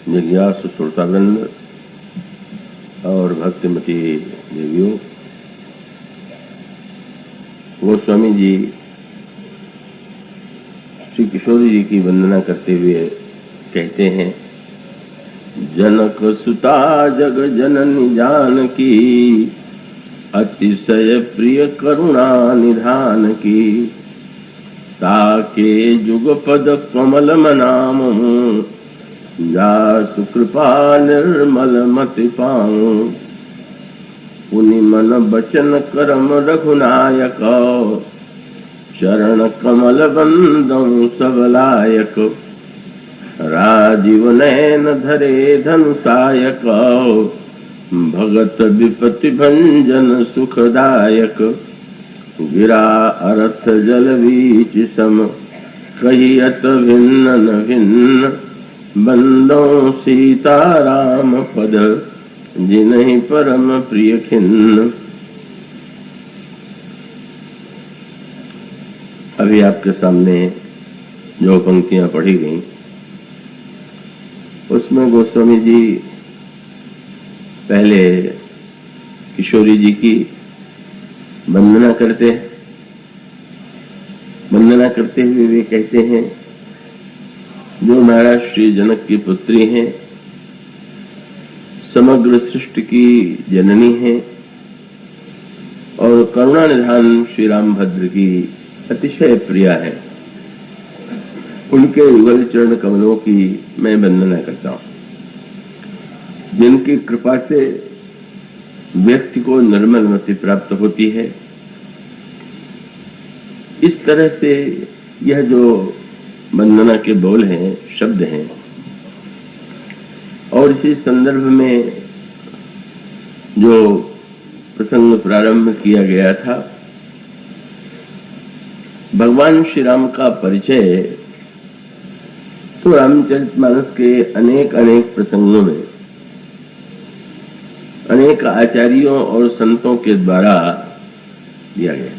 जिज्ञासु श्रोतावृंद और भक्तिमती देवियों, गोस्वामी जी श्री किशोरी जी की वंदना करते हुए कहते हैं, जनक सुता जग जननी जानकी, अतिशय प्रिय करुणा निधान की, ताके जुगपद कमल मनाम, जासु कृपा निर्मल मति पाऊं। पुनि मन बचन करम रघुनायक, चरण कमल बंदं सब लायक। राजीव नयन धरे धनुषायक, भगत विपति भंजन सुखदायक। गिरा अर्थ जल बीच सम, कहियत भिन्न न भिन्न। बंदों सीताराम पद, जिन्हि परम प्रिय खिन्न। अभी आपके सामने जो पंक्तियां पढ़ी गईं, उसमें गोस्वामी जी पहले किशोरी जी की वंदना करते हैं। वंदना करते हुए वे कहते हैं, जो महाराज श्री जनक की पुत्री हैं, समग्र सृष्टि की जननी हैं और करुणा निधान श्री रामभद्र की अतिशय प्रिया है। उनके युगल चरण कमलों की मैं वंदना करता हूं, जिनकी कृपा से व्यक्ति को निर्मल मति प्राप्त होती है। इस तरह से यह जो वंदना के बोल हैं, शब्द हैं, और इसी संदर्भ में जो प्रसंग प्रारंभ किया गया था, भगवान श्री राम का परिचय तो रामचरितमानस के अनेक अनेक प्रसंगों में अनेक आचार्यों और संतों के द्वारा दिया गया,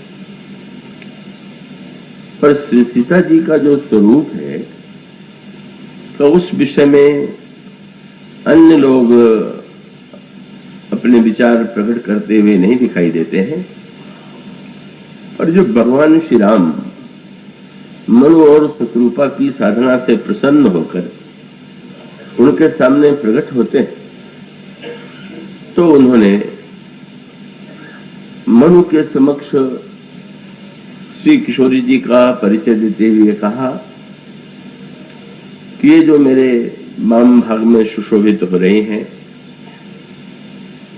पर श्री सीता जी का जो स्वरूप है, तो उस विषय में अन्य लोग अपने विचार प्रकट करते हुए नहीं दिखाई देते हैं। और जो भगवान श्री राम मनु और शत्रुपा की साधना से प्रसन्न होकर उनके सामने प्रकट होते हैं, तो उन्होंने मनु के समक्ष श्री किशोरी जी का परिचय देते हुए कहा कि ये जो मेरे वाम भाग में सुशोभित हो रहे हैं,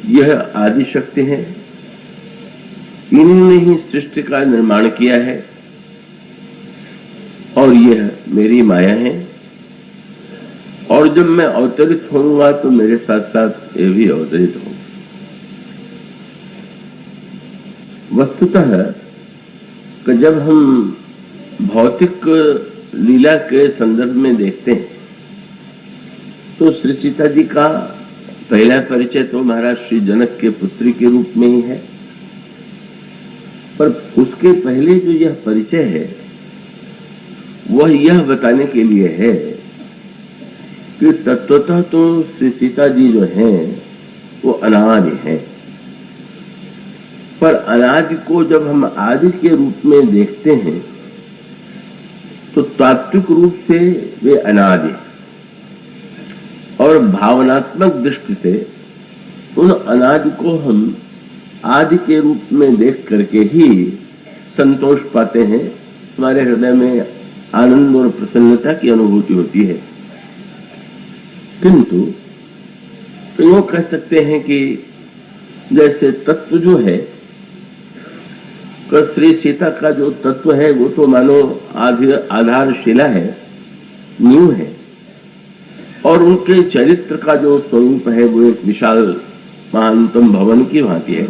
यह आदि शक्ति है। इन्होंने ही सृष्टि का निर्माण किया है और यह मेरी माया है, और जब मैं अवतरित होऊंगा तो मेरे साथ साथ ये भी अवतरित होंगे। वस्तुतः कि जब हम भौतिक लीला के संदर्भ में देखते हैं, तो श्री सीता जी का पहला परिचय तो महाराज श्री जनक के पुत्री के रूप में ही है, पर उसके पहले जो यह परिचय है, वह यह बताने के लिए है कि तत्वतः तो श्री सीता जी जो हैं, वो अनादि हैं, पर अनादि को जब हम आदि के रूप में देखते हैं, तो तात्विक रूप से वे अनादि, और भावनात्मक दृष्टि से उन अनादि को हम आदि के रूप में देख करके ही संतोष पाते हैं। हमारे हृदय में आनंद और प्रसन्नता की अनुभूति होती है। किंतु तो यूं कह सकते हैं कि जैसे तत्व जो है, श्री सीता का जो तत्व है, वो तो मानो आधारशिला है, नींव है, और उनके चरित्र का जो स्वरूप है, वो एक विशाल महानतम भवन की भांति है।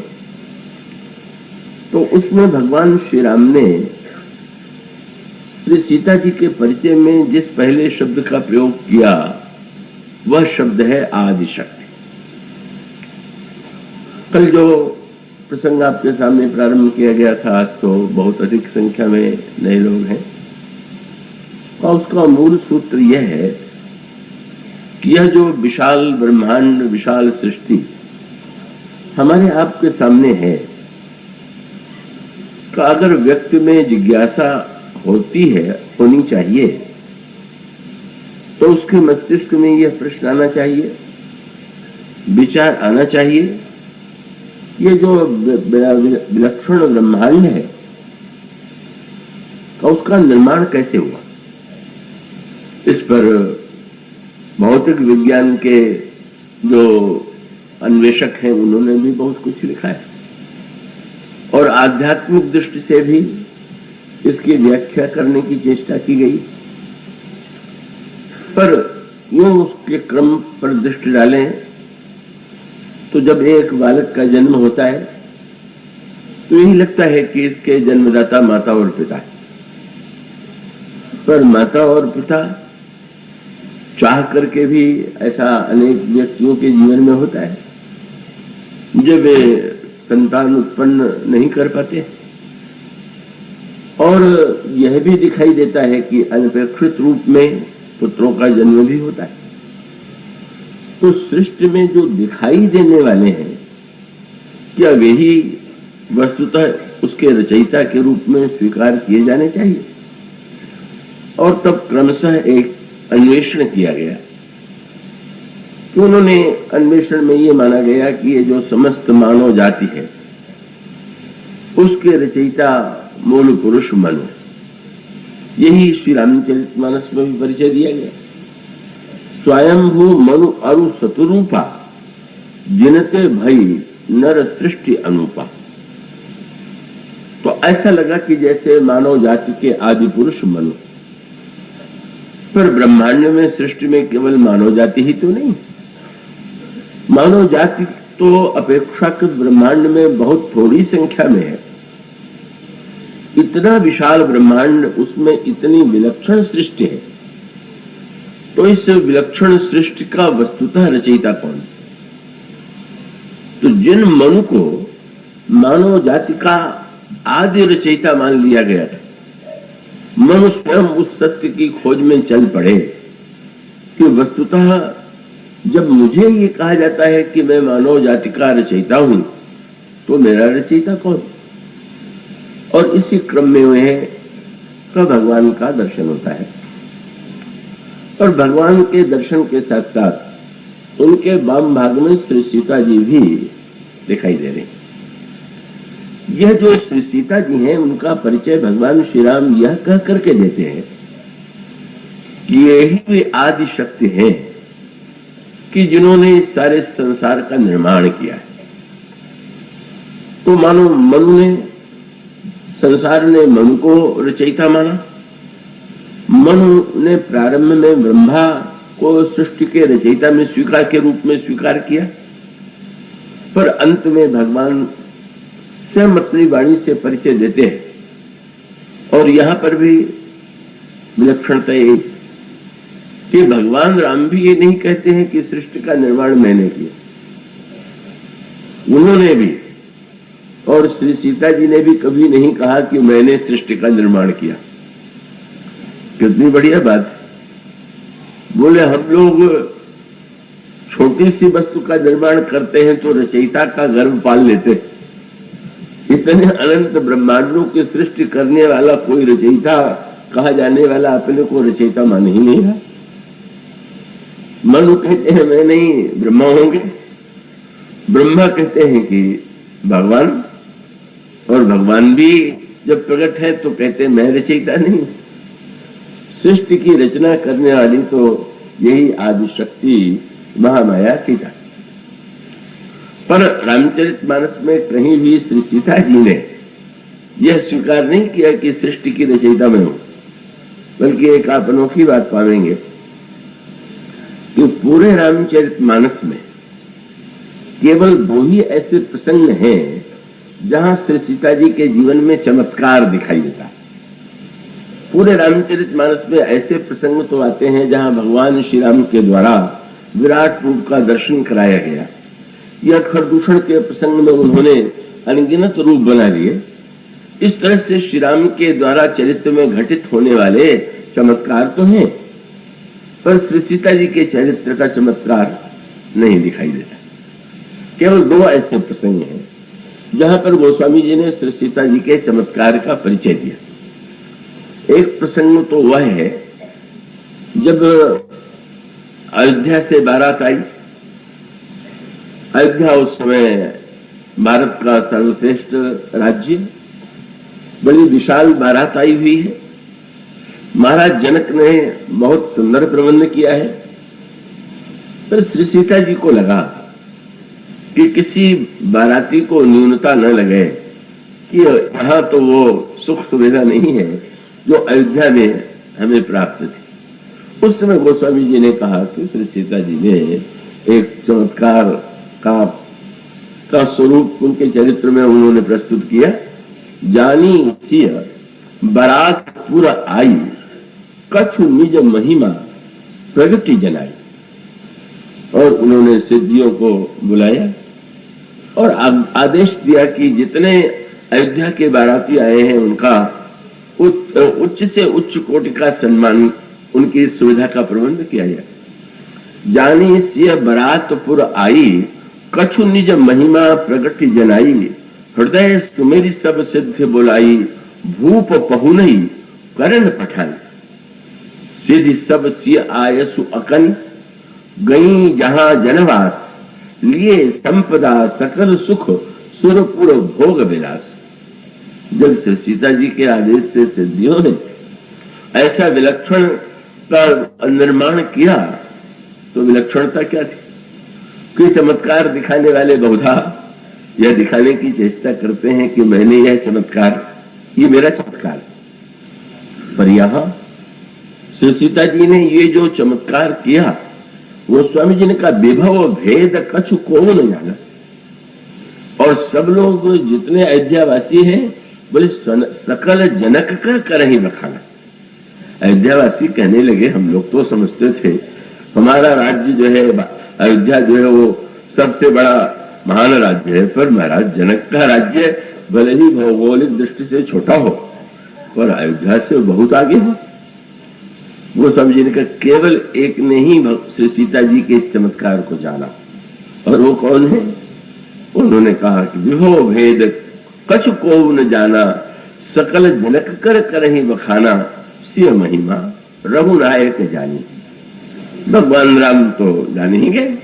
तो उसमें भगवान श्री राम ने श्री सीता जी के परिचय में जिस पहले शब्द का प्रयोग किया, वह शब्द है आदिशक्ति। कल जो प्रसंग आपके सामने प्रारंभ किया गया था, आज तो बहुत अधिक संख्या में नए लोग हैं, और उसका मूल सूत्र यह है कि यह जो विशाल ब्रह्मांड, विशाल सृष्टि हमारे आपके सामने है, तो अगर व्यक्ति में जिज्ञासा होती है, होनी चाहिए, तो उसके मस्तिष्क में यह प्रश्न आना चाहिए, विचार आना चाहिए, ये जो विलक्षण ब्रह्मांड है तो उसका निर्माण कैसे हुआ। इस पर भौतिक विज्ञान के जो अन्वेषक हैं उन्होंने भी बहुत कुछ लिखा है, और आध्यात्मिक दृष्टि से भी इसकी व्याख्या करने की चेष्टा की गई। पर यूं उसके क्रम पर दृष्टि डालें तो जब एक बालक का जन्म होता है तो यही लगता है कि इसके जन्मदाता माता और पिता है, पर माता और पिता चाह करके भी ऐसा अनेक व्यक्तियों के जीवन में होता है जब वे संतान उत्पन्न नहीं कर पाते, और यह भी दिखाई देता है कि अनपेक्षित रूप में पुत्रों का जन्म भी होता है। तो सृष्टि में जो दिखाई देने वाले हैं, क्या वही वस्तुतः उसके रचयिता के रूप में स्वीकार किए जाने चाहिए। और तब क्रमशः एक अन्वेषण किया गया, तो उन्होंने अन्वेषण में ये माना गया कि ये जो समस्त मानव जाति है उसके रचयिता मूल पुरुष मनु, यही श्री रामचरितमानस में भी परिचय दिया गया। स्वयंभू मनु अरु सतुरूपा जिनते भई नर सृष्टि अनुपा। तो ऐसा लगा कि जैसे मानव जाति के आदि पुरुष मनु, पर ब्रह्मांड में सृष्टि में केवल मानव जाति ही तो नहीं, मानव जाति तो अपेक्षाकृत ब्रह्मांड में बहुत थोड़ी संख्या में है। इतना विशाल ब्रह्मांड, उसमें इतनी विलक्षण सृष्टि है, तो इस विलक्षण सृष्टि का वस्तुतः रचयिता कौन। तो जिन मनु को मानव जाति का आदि रचयिता मान लिया गया था, मनु स्वयं उस सत्य की खोज में चल पड़े कि वस्तुतः जब मुझे ये कहा जाता है कि मैं मानव जाति का रचयिता हूं, तो मेरा रचयिता कौन। और इसी क्रम में वह का भगवान का दर्शन होता है, और भगवान के दर्शन के साथ साथ उनके वाम भाग में श्री सीता जी भी दिखाई दे रहे हैं। यह जो श्री सीता जी हैं, उनका परिचय भगवान श्री राम यह कह करके देते हैं कि यही वे आदि शक्ति हैं कि जिन्होंने इस सारे संसार का निर्माण किया है। तो मानो मनु ने, संसार ने मनु को रचयिता माना, मनु ने प्रारंभ में ब्रह्मा को सृष्टि के रचयिता में स्वीकार के रूप में स्वीकार किया, पर अंत में भगवान स्वयं अपनी वाणी से परिचय देते हैं। और यहां पर भी विलक्षणता एक कि भगवान राम भी ये नहीं कहते हैं कि सृष्टि का निर्माण मैंने किया, उन्होंने भी, और श्री सीता जी ने भी कभी नहीं कहा कि मैंने सृष्टि का निर्माण किया। कितनी बढ़िया बात। बोले हम लोग छोटी सी वस्तु का निर्माण करते हैं तो रचयिता का गर्व पाल लेते, इतने अनंत ब्रह्मांडों की सृष्टि करने वाला कोई रचयिता कहा जाने वाला अपने को रचयिता मान ही नहीं रहा। मनु कहते हैं मैं नहीं, ब्रह्मा होंगे। ब्रह्मा कहते हैं कि भगवान, और भगवान भी जब प्रकट है तो कहते हैं मैं रचयिता नहीं। सृष्टि की रचना करने वाली तो यही आदि शक्ति महामाया सीता। पर रामचरितमानस में कहीं भी श्री सीता जी ने यह स्वीकार नहीं किया कि सृष्टि की रचयिता मैं हूं, बल्कि एक आप अनोखी बात पाएंगे कि पूरे रामचरितमानस में केवल दो ही ऐसे प्रसंग हैं जहां श्री सीता जी के जीवन में चमत्कार दिखाई देता है। पूरे रामचरितमानस में ऐसे प्रसंग तो आते हैं जहां भगवान श्री राम के द्वारा विराट रूप का दर्शन कराया गया, या खरदूषण के प्रसंग में उन्होंने अनगिनत रूप बना लिए। इस तरह से श्री राम के द्वारा चरित्र में घटित होने वाले चमत्कार तो हैं, पर श्री सीता जी के चरित्र का चमत्कार नहीं दिखाई देता। केवल दो ऐसे प्रसंग हैं जहां पर गोस्वामी जी ने श्री सीता जी के चमत्कार का परिचय दिया। एक प्रसंग तो वह है जब अयोध्या से बारात आई। अयोध्या उस समय भारत का सर्वश्रेष्ठ राज्य, बड़ी विशाल बारात आई हुई है। महाराज जनक ने बहुत सुंदर प्रबंध किया है, पर श्री सीता जी को लगा कि किसी बाराती को न्यूनता न लगे कि यहाँ तो वो सुख सुविधा नहीं है जो अयोध्या में हमें प्राप्त थी। उस समय गोस्वामी जी ने कहा कि श्री सीता जी ने एक चमत्कार का स्वरूप उनके चरित्र में उन्होंने प्रस्तुत किया। जानी सिय बारात पूरा आई, कछु निज महिमा प्रगति जनाई। और उन्होंने सिद्धियों को बुलाया और आदेश दिया कि जितने अयोध्या के बाराती आए हैं उनका उच्च से उच्च कोटि का सम्मान, उनकी सुविधा का प्रबंध किया जाए। जानी सिय बारातपुर आई, कछु निज महिमा प्रगति जनाई। हृदय सुमेरी सब सिद्ध बुलाई, भूप पहुनई करण पठाई। सिद्धि सब सिय आयसु अकन, गई जहां जनवास। लिए संपदा सकल सुख, सुरपुर भोग विलास। जब श्री सीता जी के आदेश से सिद्धियों ने ऐसा विलक्षण का निर्माण किया तो विलक्षणता क्या थी कि चमत्कार दिखाने वाले बहुधा यह दिखाने की चेष्टा करते हैं कि मैंने यह चमत्कार, ये मेरा चमत्कार। पर यहां श्री सीता जी ने ये जो चमत्कार किया वो स्वामी जी ने कहा विभव भेद कछु को न जाना। और सब लोग जितने अयोध्यावासी हैं बोले सकल जनक का कर ही बखाना। अयोध्यावासी कहने लगे हम लोग तो समझते थे हमारा राज्य जो है अयोध्या जो है वो सबसे बड़ा महान राज्य है, पर महाराज जनक का राज्य भले ही भौगोलिक दृष्टि से छोटा हो पर अयोध्या से बहुत आगे है। वो समझने का केवल एक ने ही श्री सीता जी के चमत्कार को जाना, और वो कौन है? उन्होंने कहा कि विभव भेद कछु को न जाना, सकल जनक कर ही बखाना। सिय महिमा रघुनायक जानी। भगवान राम तो जाने ही गए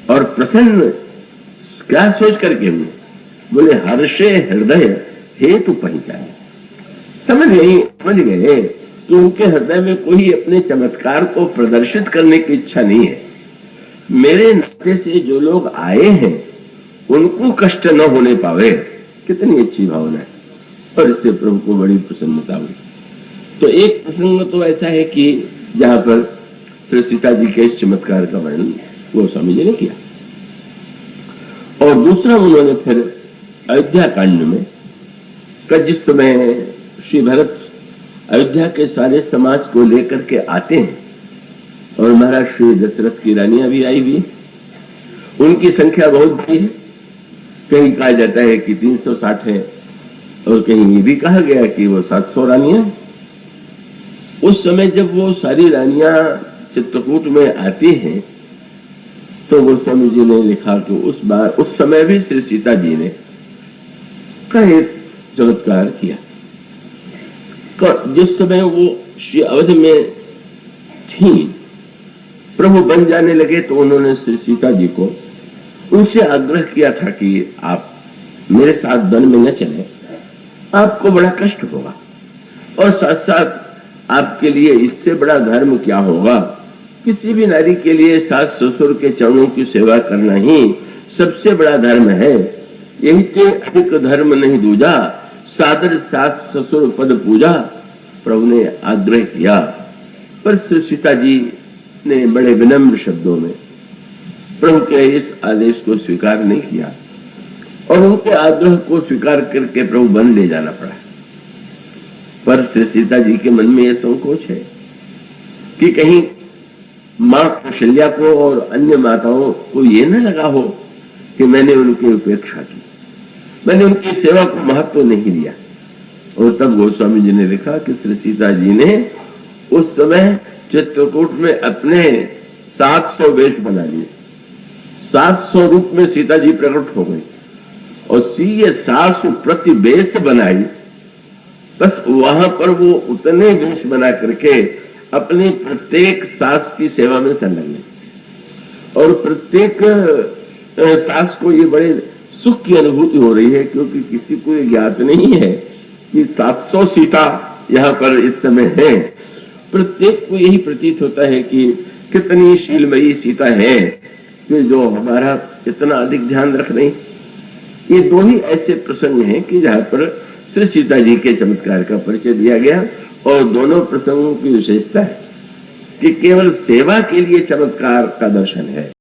और प्रसन्न क्या सोच करके हुए बोले हर्षे हृदय हेतु पहचाने। समझ गए कि उनके हृदय में कोई अपने चमत्कार को प्रदर्शित करने की इच्छा नहीं है। मेरे नाते से जो लोग आए हैं उनको कष्ट न होने पावे, कितनी अच्छी भावना है। और इससे प्रभु को बड़ी प्रसन्नता हुई। तो एक प्रसंग तो ऐसा है कि जहां पर श्री सीता जी के इस चमत्कार का वर्णन गोस्वामी जी ने किया। और दूसरा उन्होंने फिर अयोध्या कांड में जिस समय श्री भरत अयोध्या के सारे समाज को लेकर के आते हैं और महाराज श्री दशरथ की रानियां भी आई हुई, उनकी संख्या बहुत बड़ी है। कहीं कहा जाता है कि 360 है और कहीं ये भी कहा गया कि वो 700 रानियां। उस समय जब वो सारी रानियां चित्रकूट में आती हैं तो गोस्वामी जी ने लिखा कि उस समय भी श्री सीता जी ने एक चमत्कार किया। जिस समय वो श्री अवध में थी, प्रभु बन जाने लगे तो उन्होंने श्री सीता जी को उनसे आग्रह किया था कि आप मेरे साथ वन में न चले, आपको बड़ा कष्ट होगा और साथ साथ आपके लिए इससे बड़ा धर्म क्या होगा। किसी भी नारी के लिए सास ससुर के चरणों की सेवा करना ही सबसे बड़ा धर्म है। यही तो अधिक धर्म नहीं दूजा, सादर सास ससुर पद पूजा। प्रभु ने आग्रह किया, पर श्री सीता जी ने बड़े विनम्र शब्दों में प्रभु के इस आदेश को स्वीकार नहीं किया और उनके आग्रह को स्वीकार करके प्रभु वन ले जाना पड़ा। पर श्री सीता जी के मन में यह संकोच है कि कहीं मां कौशल्या को और अन्य माताओं को ये न लगा हो कि मैंने उनकी उपेक्षा की, मैंने उनकी सेवा को महत्व नहीं दिया। और तब गोस्वामी जी ने लिखा कि श्री सीता जी ने उस समय चित्रकूट में अपने 700 वेश बना लिए, 700 रूप में सीता जी प्रकट हो गई और सीए 700 प्रति वेश बनाई। बस वहां पर वो उतने वेश बना करके अपनी प्रत्येक सास की सेवा में संलग्न, और प्रत्येक सास को ये बड़े सुख की अनुभूति हो रही है, क्योंकि किसी को ये ज्ञात नहीं है कि 700 सीता यहाँ पर इस समय है। प्रत्येक को यही प्रतीत होता है कि कितनी शीलमयी सीता है कि जो हमारा इतना अधिक ध्यान रख रही। ये दो ही ऐसे प्रसंग हैं कि जहाँ पर श्री सीता जी के चमत्कार का परिचय दिया गया, और दोनों प्रसंगों की विशेषता है कि केवल सेवा के लिए चमत्कार का दर्शन है।